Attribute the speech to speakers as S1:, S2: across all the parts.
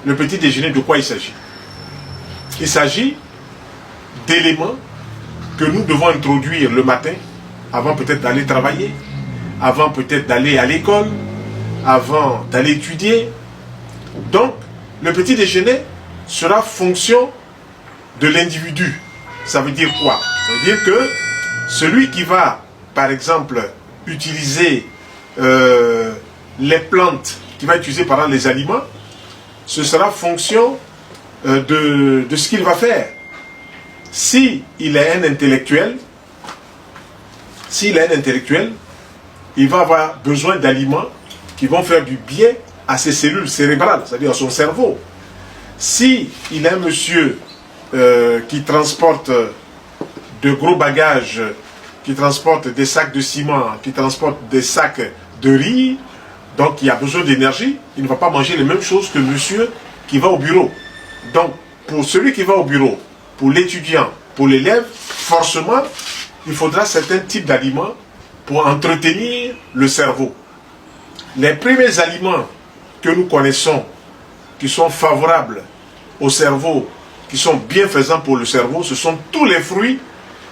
S1: le petit déjeuner, de quoi il s'agit? Il s'agit d'éléments que nous devons introduire le matin, avant peut-être d'aller travailler, avant peut-être d'aller à l'école, avant d'aller étudier. Donc, le petit déjeuner sera fonction de l'individu. Ça veut dire quoi? Ça veut dire que celui qui va, par exemple, utiliser les plantes, qui va utiliser par exemple les aliments, ce sera fonction de ce qu'il va faire. Si il est un intellectuel, il va avoir besoin d'aliments qui vont faire du bien à ses cellules cérébrales, c'est-à-dire à son cerveau. Si il est un monsieur qui transporte de gros bagages, qui transporte des sacs de ciment, qui transporte des sacs de riz, donc il a besoin d'énergie, il ne va pas manger les mêmes choses que monsieur qui va au bureau. Donc, pour celui qui va au bureau, pour l'étudiant, pour l'élève, forcément, il faudra certains types d'aliments pour entretenir le cerveau. Les premiers aliments que nous connaissons, qui sont favorables au cerveau, qui sont bienfaisants pour le cerveau, ce sont tous les fruits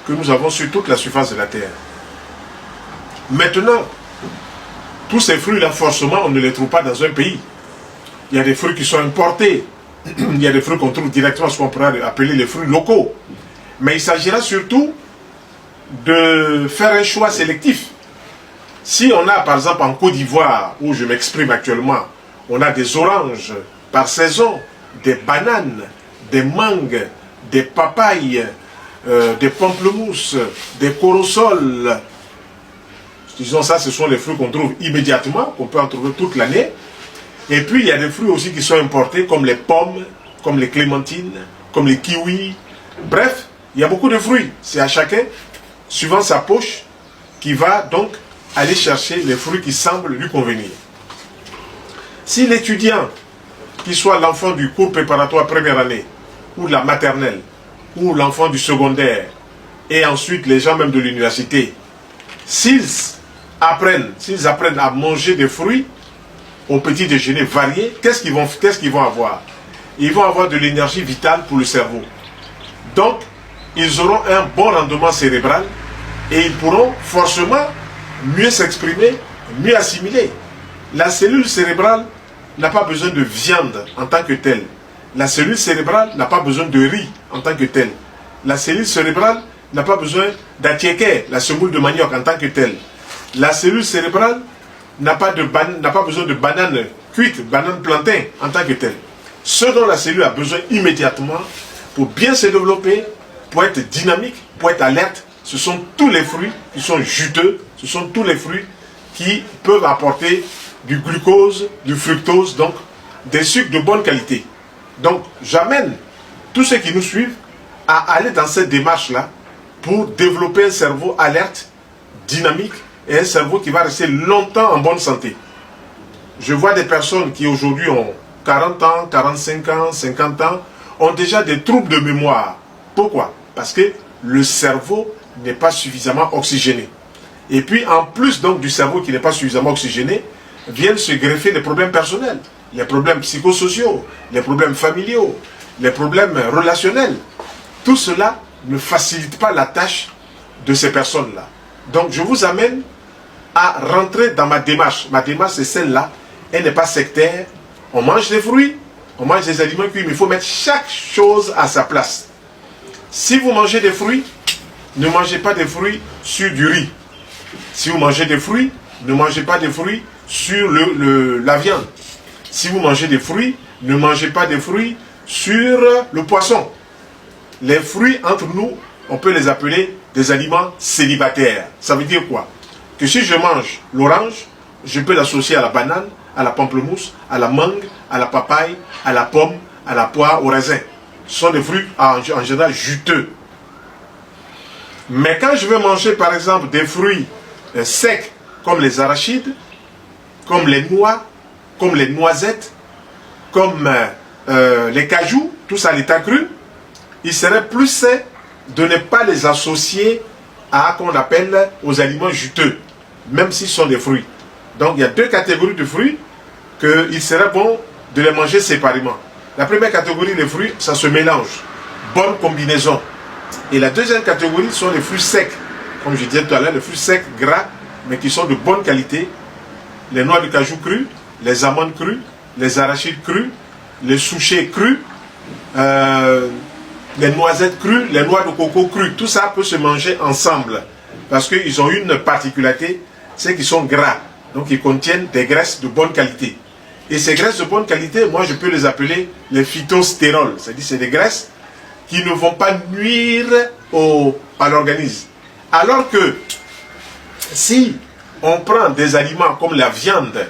S1: que nous avons sur toute la surface de la terre. Maintenant, tous ces fruits-là, forcément, on ne les trouve pas dans un pays. Il y a des fruits qui sont importés. Il y a des fruits qu'on trouve directement, ce qu'on pourrait appeler les fruits locaux. Mais il s'agira surtout de faire un choix sélectif. Si on a, par exemple, en Côte d'Ivoire, où je m'exprime actuellement, on a des oranges par saison, des bananes, des mangues, des papayes, des pamplemousses, des corosols. Disons ça, ce sont les fruits qu'on trouve immédiatement, qu'on peut en trouver toute l'année. Et puis, il y a des fruits aussi qui sont importés, comme les pommes, comme les clémentines, comme les kiwis. Bref, il y a beaucoup de fruits. C'est à chacun, suivant sa poche, qui va donc aller chercher les fruits qui semblent lui convenir. Si l'étudiant, qu'il soit l'enfant du cours préparatoire première année, ou de la maternelle, ou l'enfant du secondaire, et ensuite les gens même de l'université, s'ils apprennent à manger des fruits au petit déjeuner varié, qu'est-ce qu'ils vont avoir? Ils vont avoir de l'énergie vitale pour le cerveau. Donc, ils auront un bon rendement cérébral et ils pourront forcément mieux s'exprimer, mieux assimiler. La cellule cérébrale n'a pas besoin de viande en tant que telle. La cellule cérébrale n'a pas besoin de riz en tant que telle. La cellule cérébrale n'a pas besoin d'attiéké, la semoule de manioc en tant que telle. La cellule cérébrale n'a pas besoin de banane cuite, banane plantain en tant que telle. Ce dont la cellule a besoin immédiatement pour bien se développer, pour être dynamique, pour être alerte, ce sont tous les fruits qui sont juteux, ce sont tous les fruits qui peuvent apporter du glucose, du fructose, donc des sucres de bonne qualité. Donc j'amène tous ceux qui nous suivent à aller dans cette démarche-là pour développer un cerveau alerte, dynamique et un cerveau qui va rester longtemps en bonne santé. Je vois des personnes qui aujourd'hui ont 40 ans, 45 ans, 50 ans, ont déjà des troubles de mémoire. Pourquoi? Parce que le cerveau n'est pas suffisamment oxygéné. Et puis en plus donc du cerveau qui n'est pas suffisamment oxygéné, viennent se greffer les problèmes personnels, les problèmes psychosociaux, les problèmes familiaux, les problèmes relationnels. Tout cela ne facilite pas la tâche de ces personnes-là. Donc je vous amène à rentrer dans ma démarche. Ma démarche c'est celle-là, elle n'est pas sectaire. On mange des fruits, on mange des aliments cuits, mais il faut mettre chaque chose à sa place. Si vous mangez des fruits, ne mangez pas des fruits sur du riz. Si vous mangez des fruits, ne mangez pas des fruits sur la viande. Si vous mangez des fruits, ne mangez pas des fruits sur le poisson. Les fruits, entre nous, on peut les appeler des aliments célibataires. Ça veut dire quoi? Que si je mange l'orange, je peux l'associer à la banane, à la pamplemousse, à la mangue, à la papaye, à la pomme, à la poire, au raisin. Ce sont des fruits en général juteux. Mais quand je vais manger par exemple des fruits secs comme les arachides, comme les noix, comme les noisettes, comme les cajous, tout ça à l'état cru, il serait plus sain de ne pas les associer à qu'on appelle aux aliments juteux, même s'ils sont des fruits. Donc il y a deux catégories de fruits qu'il serait bon de les manger séparément. La première catégorie, les fruits, ça se mélange. Bonne combinaison. Et la deuxième catégorie sont les fruits secs. Comme je disais tout à l'heure, les fruits secs, gras, mais qui sont de bonne qualité. Les noix de cajou crues, les amandes crues, les arachides crus, les souchets crus, les noisettes crues, les noix de coco crues. Tout ça peut se manger ensemble. Parce qu'ils ont une particularité, c'est qu'ils sont gras. Donc ils contiennent des graisses de bonne qualité. Et ces graisses de bonne qualité, moi je peux les appeler les phytostérols. C'est-à-dire c'est des graisses qui ne vont pas nuire à l'organisme. Alors que si on prend des aliments comme la viande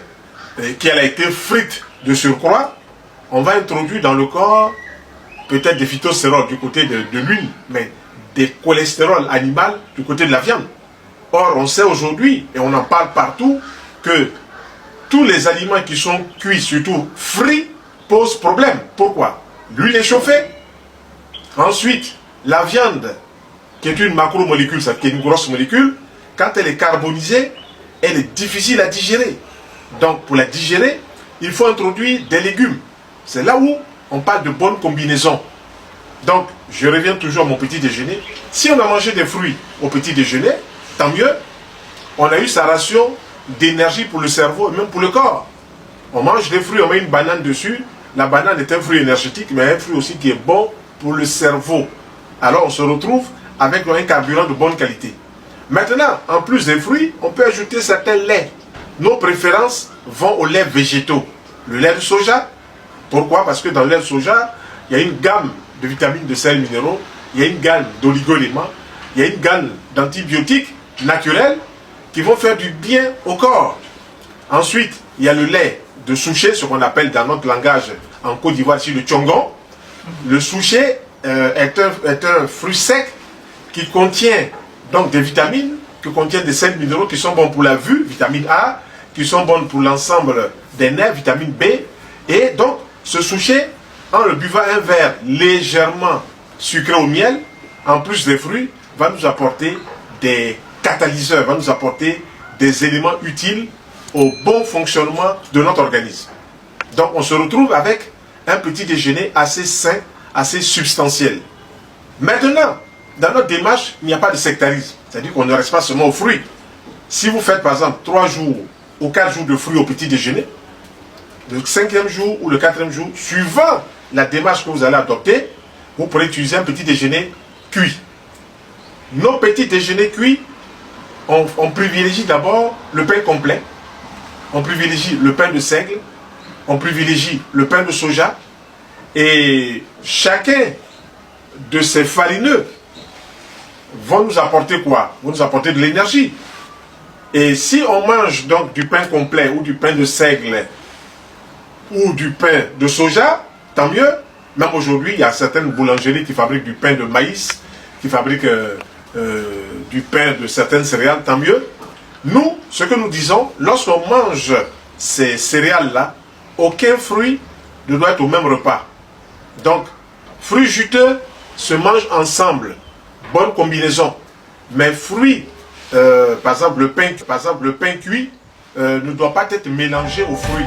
S1: qui a été frite de surcroît, on va introduire dans le corps peut-être des phytostérols du côté de l'huile, mais des cholestérols animaux du côté de la viande. Or, on sait aujourd'hui, et on en parle partout, que tous les aliments qui sont cuits, surtout frits, posent problème. Pourquoi? L'huile est chauffée. Ensuite, la viande, qui est une macromolécule, qui est une grosse molécule, quand elle est carbonisée, elle est difficile à digérer. Donc, pour la digérer, il faut introduire des légumes. C'est là où on parle de bonne combinaison. Donc, je reviens toujours à mon petit déjeuner. Si on a mangé des fruits au petit déjeuner, tant mieux. On a eu sa ration d'énergie pour le cerveau et même pour le corps. On mange des fruits, on met une banane dessus. La banane est un fruit énergétique, mais un fruit aussi qui est bon pour le cerveau. Alors, on se retrouve avec un carburant de bonne qualité. Maintenant, en plus des fruits, on peut ajouter certains laits. Nos préférences vont aux laits végétaux. Le lait de soja. Pourquoi? Parce que dans le lait de soja, il y a une gamme de vitamines, de sels minéraux, il y a une gamme d'oligo-éléments, il y a une gamme d'antibiotiques naturels qui vont faire du bien au corps. Ensuite, il y a le lait de souchet, ce qu'on appelle dans notre langage en Côte d'Ivoire ici le tchongon. Le souchet est un fruit sec qui contient donc des vitamines, qui contient des sels minéraux qui sont bons pour la vue, vitamine A, qui sont bonnes pour l'ensemble des nerfs, vitamine B. Et donc, ce souchet, en le buvant un verre légèrement sucré au miel, en plus des fruits, va nous apporter des catalyseurs, va nous apporter des éléments utiles au bon fonctionnement de notre organisme. Donc, on se retrouve avec un petit déjeuner assez sain, assez substantiel. Maintenant, dans notre démarche, il n'y a pas de sectarisme. C'est-à-dire qu'on ne reste pas seulement aux fruits. Si vous faites par exemple 3 jours ou 4 jours de fruits au petit déjeuner, le 5e jour ou le 4e jour, suivant la démarche que vous allez adopter, vous pourrez utiliser un petit déjeuner cuit. Nos petits déjeuners cuits, on privilégie d'abord le pain complet, on privilégie le pain de seigle, on privilégie le pain de soja, et chacun de ces farineux vont nous apporter quoi? Vont nous apporter de l'énergie. Et si on mange donc du pain complet ou du pain de seigle ou du pain de soja, tant mieux. Même aujourd'hui, il y a certaines boulangeries qui fabriquent du pain de maïs, qui fabriquent du pain de certaines céréales, tant mieux. Nous, ce que nous disons, lorsqu'on mange ces céréales-là, aucun fruit ne doit être au même repas. Donc, fruits juteux se mangent ensemble. Bonne combinaison. Mais fruits, par exemple le pain cuit, ne doit pas être mélangé aux fruits.